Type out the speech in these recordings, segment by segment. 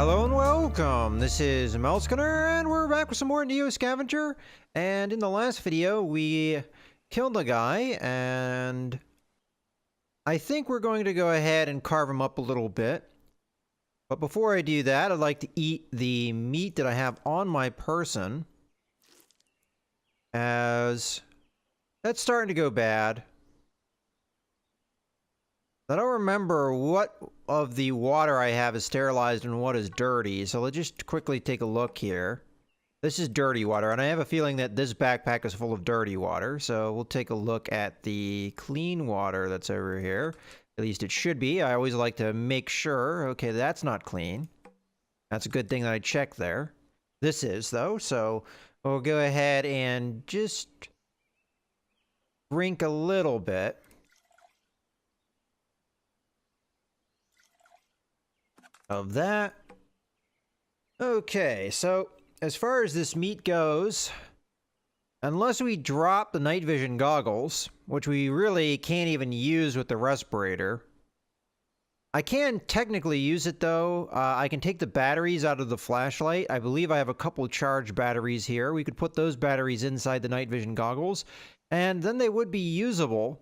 Hello and welcome, this is Scavenger, and we're back with some more Neo Scavenger. And in the last video, we killed a guy, and I think we're going to go ahead and carve him up a little bit. But before I do that, I'd like to eat the meat that I have on my person, as that's starting to go bad. I don't remember what of the water I have is sterilized and what is dirty, so let's just quickly take a look here. This is dirty water, and I have a feeling that this backpack is full of dirty water, so we'll take a look at the clean water that's over here. At least it should be. I always like to make sure. Okay, that's not clean. That's a good thing that I checked there. This is, though, so we'll go ahead and just drink a little bit. Of that. Okay, so as far as this meat goes, unless we drop the night vision goggles, which we really can't even use with the respirator. I can technically use it though. I can take the batteries out of the flashlight. I believe I have a couple charged batteries here. We could put those batteries inside the night vision goggles, and then they would be usable.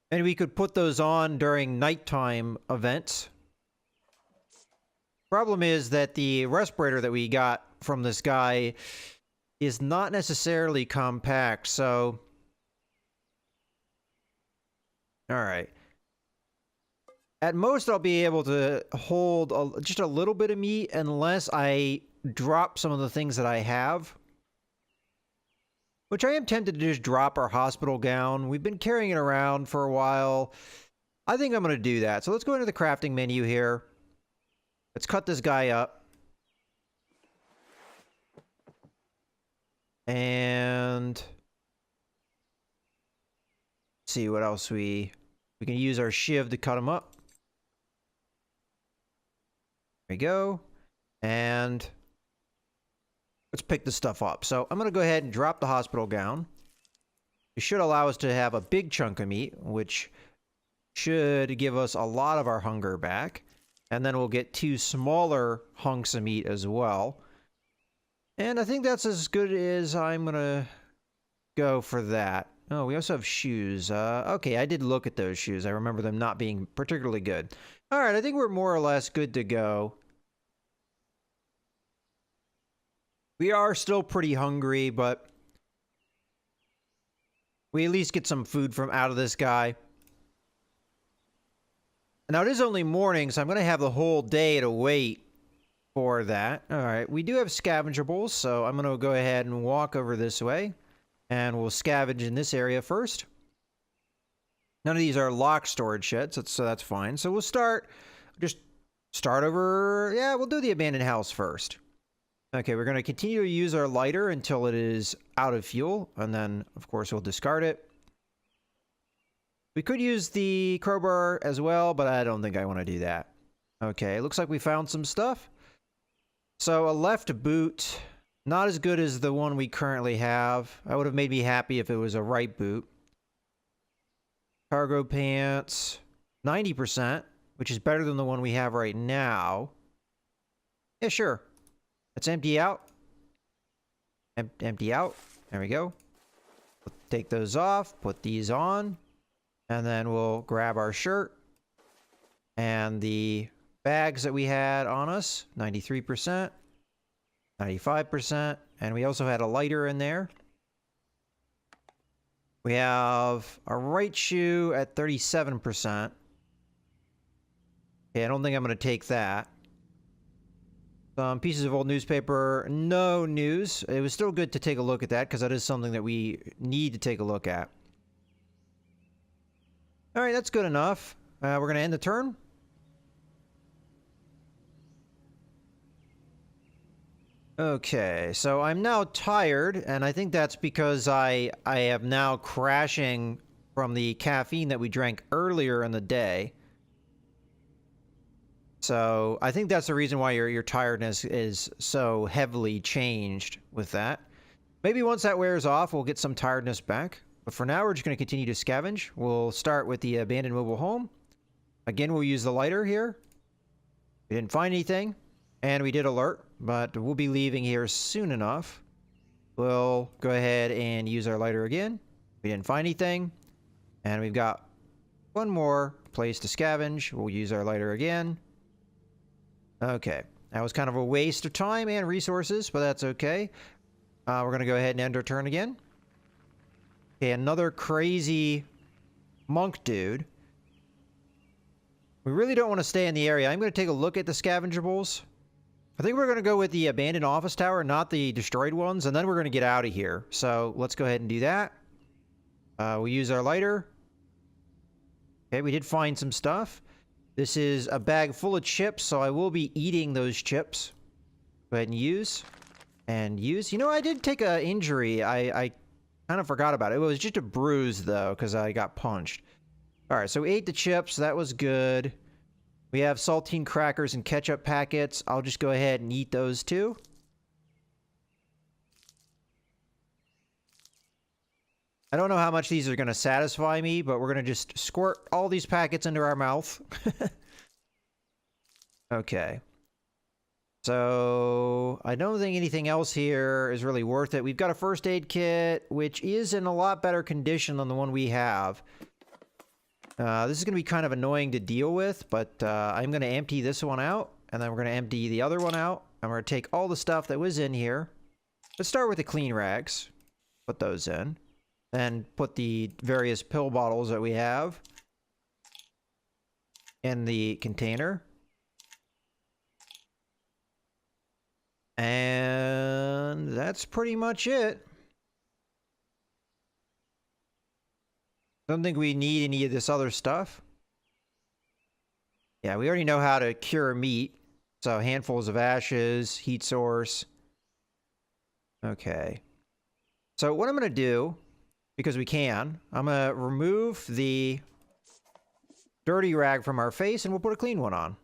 And we could put those on during nighttime events. Problem is that the respirator that we got from this guy is not necessarily compact, so... Alright. At most, I'll be able to hold just a little bit of meat unless I drop some of the things that I have. Which I am tempted to just drop our hospital gown. We've been carrying it around for a while. I think I'm going to do that. So let's go into the crafting menu here. Let's cut this guy up. And see what else we can use our shiv to cut him up. There we go. And let's pick this stuff up. So I'm going to go ahead and drop the hospital gown. It should allow us to have a big chunk of meat, which should give us a lot of our hunger back. And then we'll get 2 smaller hunks of meat as well. And I think that's as good as I'm going to go for that. Oh, we also have shoes. Okay, I did look at those shoes. I remember them not being particularly good. All right, I think we're more or less good to go. We are still pretty hungry, but we at least get some food from out of this guy. Now, it is only morning, so I'm going to have the whole day to wait for that. All right, we do have scavengeables, so I'm going to go ahead and walk over this way, and we'll scavenge in this area first. None of these are locked storage sheds, so that's fine. So we'll start over. Yeah, we'll do the abandoned house first. Okay, we're going to continue to use our lighter until it is out of fuel, and then, of course, we'll discard it. We could use the crowbar as well, but I don't think I want to do that. Okay, looks like we found some stuff. So, a left boot, not as good as the one we currently have. That would have made me happy if it was a right boot. Cargo pants, 90%, which is better than the one we have right now. Yeah, sure. Let's empty out. Empty out. There we go. We'll take those off, put these on, and then we'll grab our shirt and the bags that we had on us, 93%, 95%, and we also had a lighter in there. We have a right shoe at 37%. Okay, I don't think I'm going to take that. Some pieces of old newspaper, no news. It was still good to take a look at that because that is something that we need to take a look at. All right, that's good enough. We're going to end the turn. Okay, so I'm now tired, and I think that's because I am now crashing from the caffeine that we drank earlier in the day. So I think that's the reason why your tiredness is so heavily changed with that. Maybe once that wears off, we'll get some tiredness back. But for now, we're just going to continue to scavenge. We'll start with the abandoned mobile home. Again, we'll use the lighter here. We didn't find anything, and we did alert, but we'll be leaving here soon enough. We'll go ahead and use our lighter again. We didn't find anything, and we've got one more place to scavenge. We'll use our lighter again. Okay, that was kind of a waste of time and resources, but that's okay. We're going to go ahead and end our turn again. Okay, another crazy monk dude. We really don't want to stay in the area. I'm going to take a look at the scavengeables. I think we're going to go with the abandoned office tower, not the destroyed ones, and then we're going to get out of here. So let's go ahead and do that. We'll use our lighter. Okay, we did find some stuff. This is a bag full of chips, so I will be eating those chips. Go ahead and use. And use. You know, I did take an injury. I kind of forgot about it. It was just a bruise, though, because I got punched. All right, so we ate the chips. That was good. We have saltine crackers and ketchup packets. I'll just go ahead and eat those, too. I don't know how much these are going to satisfy me, but we're going to just squirt all these packets into our mouth. Okay. So, I don't think anything else here is really worth it. We've got a first aid kit, which is in a lot better condition than the one we have. This is going to be kind of annoying to deal with, but I'm going to empty this one out, and then we're going to empty the other one out, and we're going to take all the stuff that was in here. Let's start with the clean rags. Put those in. Then put the various pill bottles that we have in the container. And that's pretty much it. Don't think we need any of this other stuff. Yeah, we already know how to cure meat. So handfuls of ashes, heat source. Okay. So what I'm going to do, because we can, I'm going to remove the dirty rag from our face and we'll put a clean one on.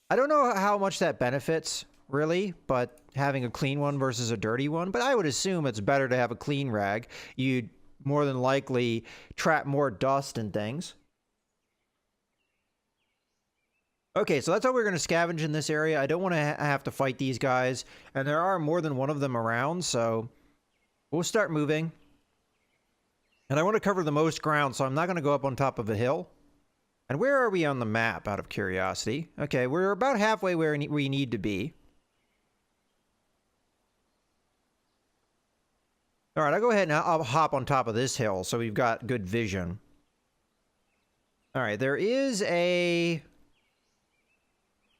I don't know how much that benefits, really, but having a clean one versus a dirty one. But I would assume it's better to have a clean rag. You'd more than likely trap more dust and things. Okay, so that's how we're going to scavenge in this area. I don't want to have to fight these guys. And there are more than one of them around, so we'll start moving. And I want to cover the most ground, so I'm not going to go up on top of a hill. And where are we on the map, out of curiosity? Okay, we're about halfway where we need to be. All right, I'll go ahead and I'll hop on top of this hill so we've got good vision. All right, there is a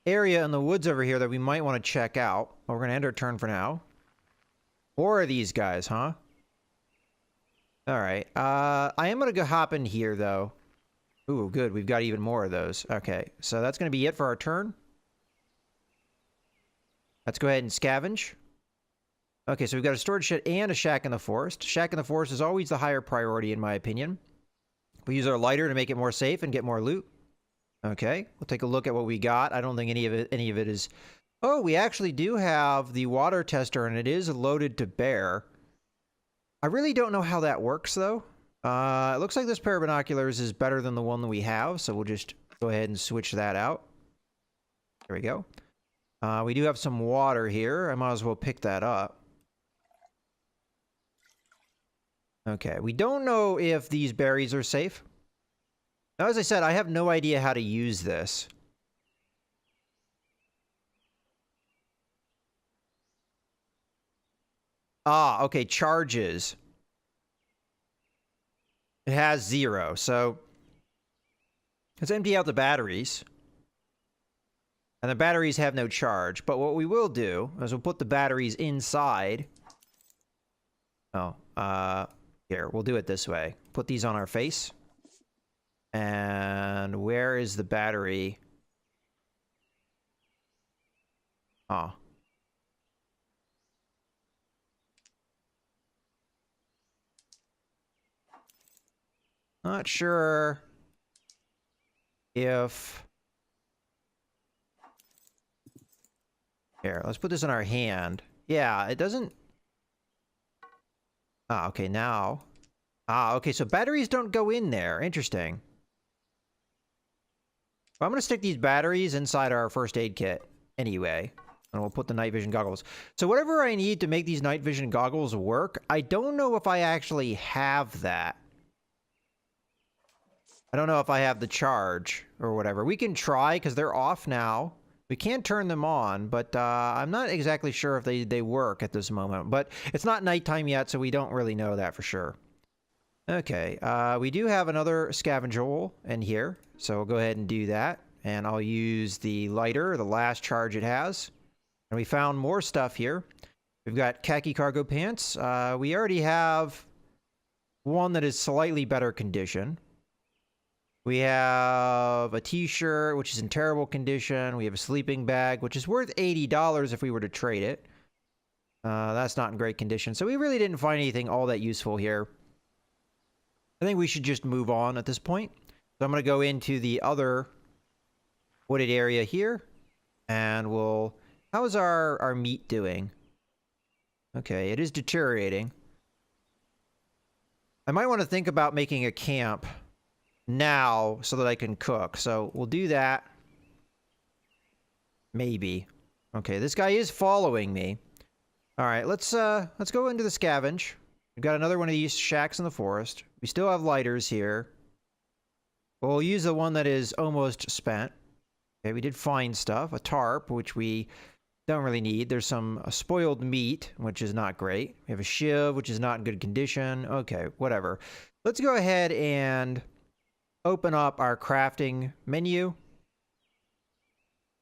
area in the woods over here that we might want to check out. We're going to end our turn for now. More of these guys, huh? All right. I am going to go hop in here, though. Ooh, good. We've got even more of those. Okay, so that's going to be it for our turn. Let's go ahead and scavenge. Okay, so we've got a storage shed and a shack in the forest. Shack in the forest is always the higher priority, in my opinion. We use our lighter to make it more safe and get more loot. Okay, we'll take a look at what we got. I don't think any of it is... Oh, we actually do have the water tester, and it is loaded to bear. I really don't know how that works, though. It looks like this pair of binoculars is better than the one that we have, so we'll just go ahead and switch that out. There we go. We do have some water here. I might as well pick that up. Okay, we don't know if these berries are safe. Now, as I said, I have no idea how to use this. Ah, okay, charges. It has 0, so let's empty out the batteries. And the batteries have no charge, but what we will do is we'll put the batteries inside. Oh, here, we'll do it this way. Put these on our face. And where is the battery? Oh. Not sure if... Here, let's put this in our hand. Yeah, it doesn't... Ah, okay, now... Ah, okay, so batteries don't go in there. Interesting. Well, I'm going to stick these batteries inside our first aid kit. anyway. And we'll put the night vision goggles. So whatever I need to make these night vision goggles work, I don't know if I actually have that. I don't know if I have the charge or whatever. We can try because they're off now. We can turn them on, but I'm not exactly sure if they work at this moment. But it's not nighttime yet, so we don't really know that for sure. Okay, we do have another scavenger in here, so we'll go ahead and do that. And I'll use the lighter, the last charge it has. And we found more stuff here. We've got khaki cargo pants. We already have one that is slightly better condition. We have a t-shirt, which is in terrible condition. We have a sleeping bag, which is worth $80 if we were to trade it. That's not in great condition. So we really didn't find anything all that useful here. I think we should just move on at this point. So I'm going to go into the other wooded area here. And we'll... How's our meat doing? Okay, it is deteriorating. I might want to think about making a camp now so that I can cook. So we'll do that. Maybe. Okay, this guy is following me. All right, let's go into the scavenge. We've got another one of these shacks in the forest. We still have lighters here. We'll use the one that is almost spent. Okay, we did find stuff. A tarp, which we don't really need. There's some spoiled meat, which is not great. We have a shiv, which is not in good condition. Okay, whatever. Let's go ahead and open up our crafting menu.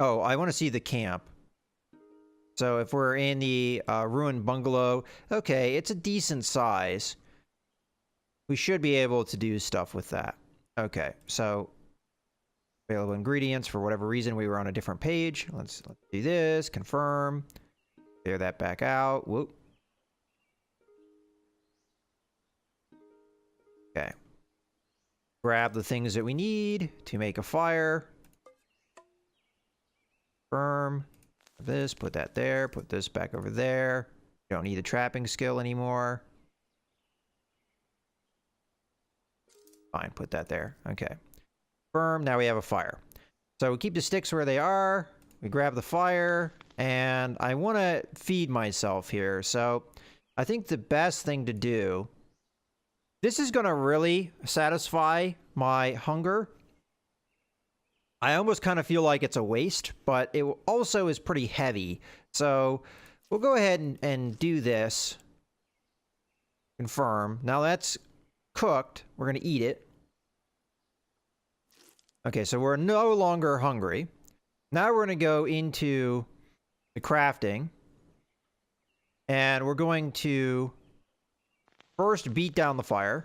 Oh, I want to see the camp. So if we're in the ruined bungalow, okay, it's a decent size. We should be able to do stuff with that. Okay, so available ingredients. For whatever reason, we were on a different page. Let's do this. Confirm. Clear that back out. Whoop. Okay. Grab the things that we need to make a fire. Confirm. This, put that there. Put this back over there. You don't need the trapping skill anymore. Fine, put that there. Okay. Confirm. Now we have a fire. So we keep the sticks where they are. We grab the fire. And I want to feed myself here. So I think the best thing to do... This is going to really satisfy my hunger. I almost kind of feel like it's a waste, but it also is pretty heavy. So we'll go ahead and do this. Confirm. Now that's cooked. We're going to eat it. Okay, so we're no longer hungry. Now we're going to go into the crafting. And we're going to first beat down the fire.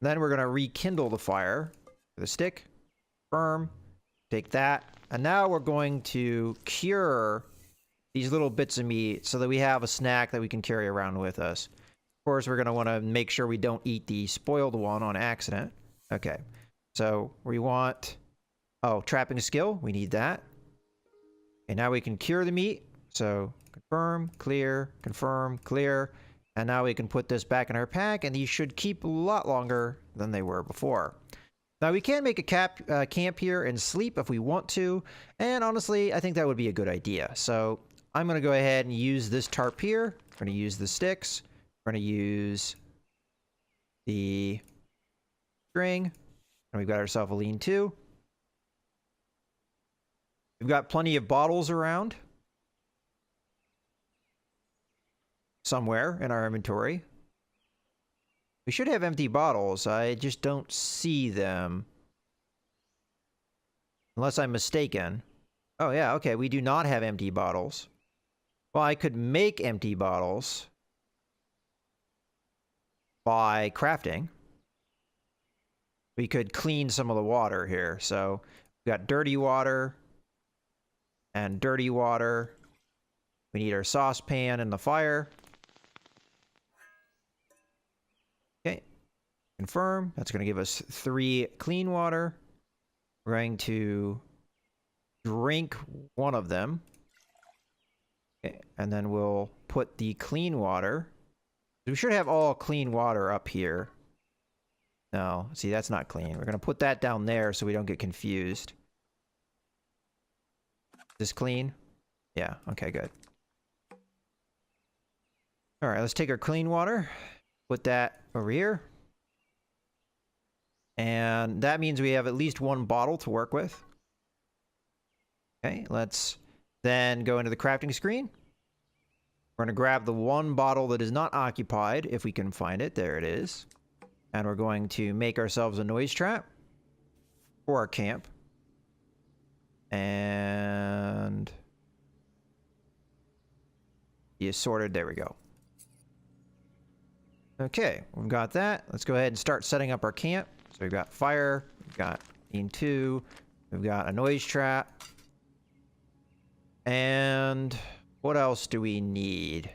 Then we're going to rekindle the fire with a stick. Confirm. Take that. And now we're going to cure these little bits of meat so that we have a snack that we can carry around with us. Of course, we're going to want to make sure we don't eat the spoiled one on accident. Okay. So we want... Oh, trapping skill. We need that. Okay, now we can cure the meat. So confirm, clear, confirm, clear. And now we can put this back in our pack, and these should keep a lot longer than they were before. Now, we can make a camp here and sleep if we want to, and honestly, I think that would be a good idea. So I'm going to go ahead and use this tarp here. We're going to use the sticks. We're going to use the string, and we've got ourselves a lean-to. We've got plenty of bottles around somewhere in our inventory. We should have empty bottles. I just don't see them. Unless I'm mistaken. Oh, yeah, okay. We do not have empty bottles. Well, I could make empty bottles by crafting. We could clean some of the water here. So we've got dirty water and dirty water. We need our saucepan and the fire. Okay. Confirm. That's going to give us 3 clean water. We're going to drink one of them. Okay. And then we'll put the clean water. We should have all clean water up here. No, see, that's not clean. We're going to put that down there so we don't get confused. This clean? Yeah, okay, good. All right, let's take our clean water, put that over here. And that means we have at least one bottle to work with. Okay, let's then go into the crafting screen. We're going to grab the one bottle that is not occupied, if we can find it. There it is. And we're going to make ourselves a noise trap for our camp. And you sorted. There we go. Okay, we've got that. Let's go ahead and start setting up our camp. So we've got fire, we've got lean-to, we've got a noise trap. And what else do we need?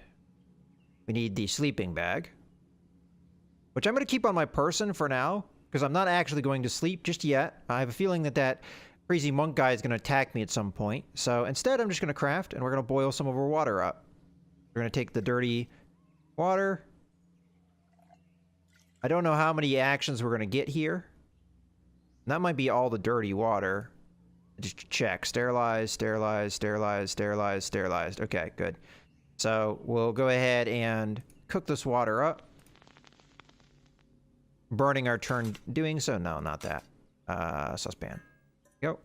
We need the sleeping bag, which I'm going to keep on my person for now, because I'm not actually going to sleep just yet. I have a feeling that that crazy monk guy is going to attack me at some point. So instead, I'm just going to craft, and we're going to boil some of our water up. We're going to take the dirty water. I don't know how many actions we're going to get here. That might be all the dirty water. Just check. Sterilize, sterilize, sterilize, sterilize, sterilized. Okay, good. So we'll go ahead and cook this water up. Burning our turn doing so. No, not that. Saucepan. Go.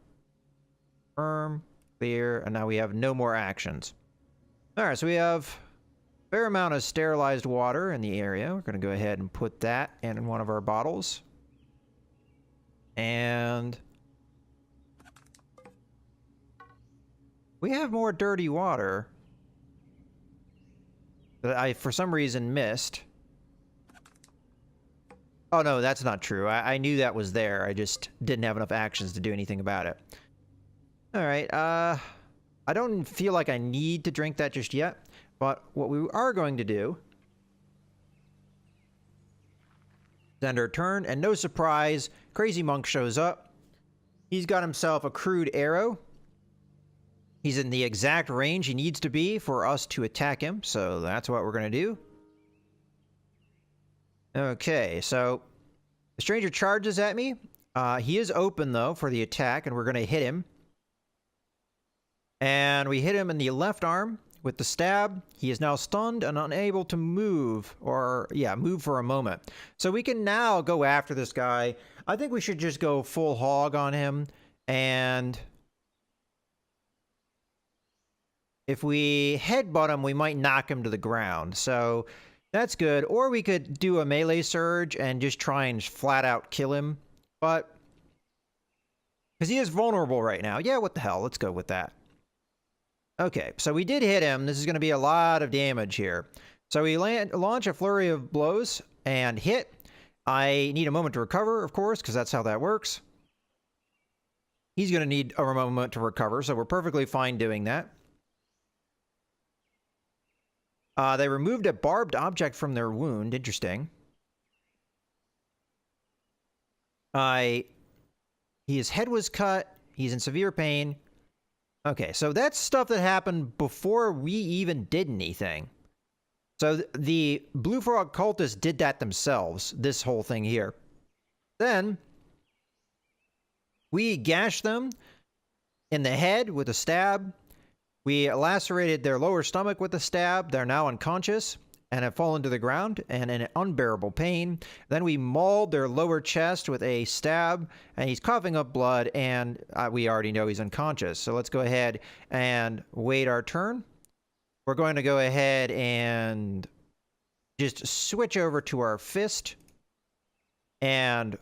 Firm. Clear. And now we have no more actions. Alright, so we have a fair amount of sterilized water in the area. We're going to go ahead and put that in one of our bottles. And we have more dirty water that I, for some reason, missed. Oh, no, that's not true. I knew that was there. I just didn't have enough actions to do anything about it. All right. I don't feel like I need to drink that just yet. But what we are going to do is end our turn. And no surprise, Crazy Monk shows up. He's got himself a crude arrow. He's in the exact range he needs to be for us to attack him, so that's what we're going to do. Okay, so the stranger charges at me. He is open, though, for the attack, and we're going to hit him. And we hit him in the left arm with the stab. He is now stunned and unable to move, or, yeah, move for a moment. So we can now go after this guy. I think we should just go full hog on him, and if we headbutt him, we might knock him to the ground. So that's good. Or we could do a melee surge and just try and flat out kill him. But because he is vulnerable right now. Yeah, what the hell? Let's go with that. Okay, so we did hit him. This is going to be a lot of damage here. So we launch a flurry of blows and hit. I need a moment to recover, of course, because that's how that works. He's going to need a moment to recover, so we're perfectly fine doing that. They removed a barbed object from their wound. Interesting. His head was cut. He's in severe pain. Okay, so that's stuff that happened before we even did anything. So the Blue Frog cultists did that themselves, this whole thing here. Then we gashed them in the head with a stab. We lacerated their lower stomach with a stab. They're now unconscious and have fallen to the ground and in unbearable pain. Then we mauled their lower chest with a stab, and he's coughing up blood, and we already know he's unconscious. So let's go ahead and wait our turn. We're going to go ahead and just switch over to our fist and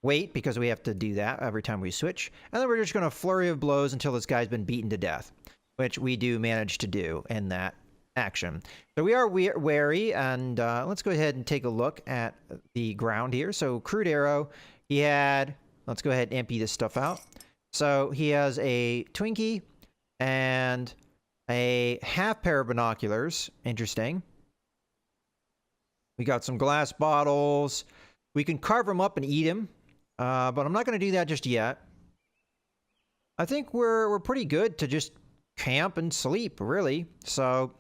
wait, because we have to do that every time we switch. And then we're just going to flurry of blows until this guy's been beaten to death, which we do manage to do in that action. So we are wary, and let's go ahead and take a look at the ground here. So crude arrow, he had, let's go ahead and empty this stuff out. So he has a Twinkie and a half pair of binoculars. Interesting. We got some glass bottles. We can carve them up and eat them, but I'm not going to do that just yet. I think we're pretty good to just camp and sleep, really. So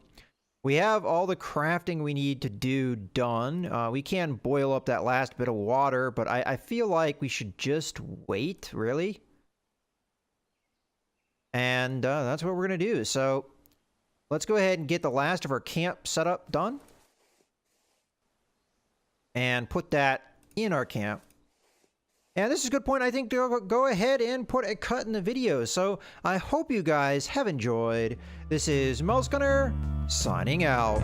we have all the crafting we need to do done. We can boil up that last bit of water, but I feel like we should just wait, really. And that's what we're going to do. So let's go ahead and get the last of our camp setup done. And put that in our camp. And this is a good point, I think, to go ahead and put a cut in the video. So I hope you guys have enjoyed. This is Mouse Gunner signing out.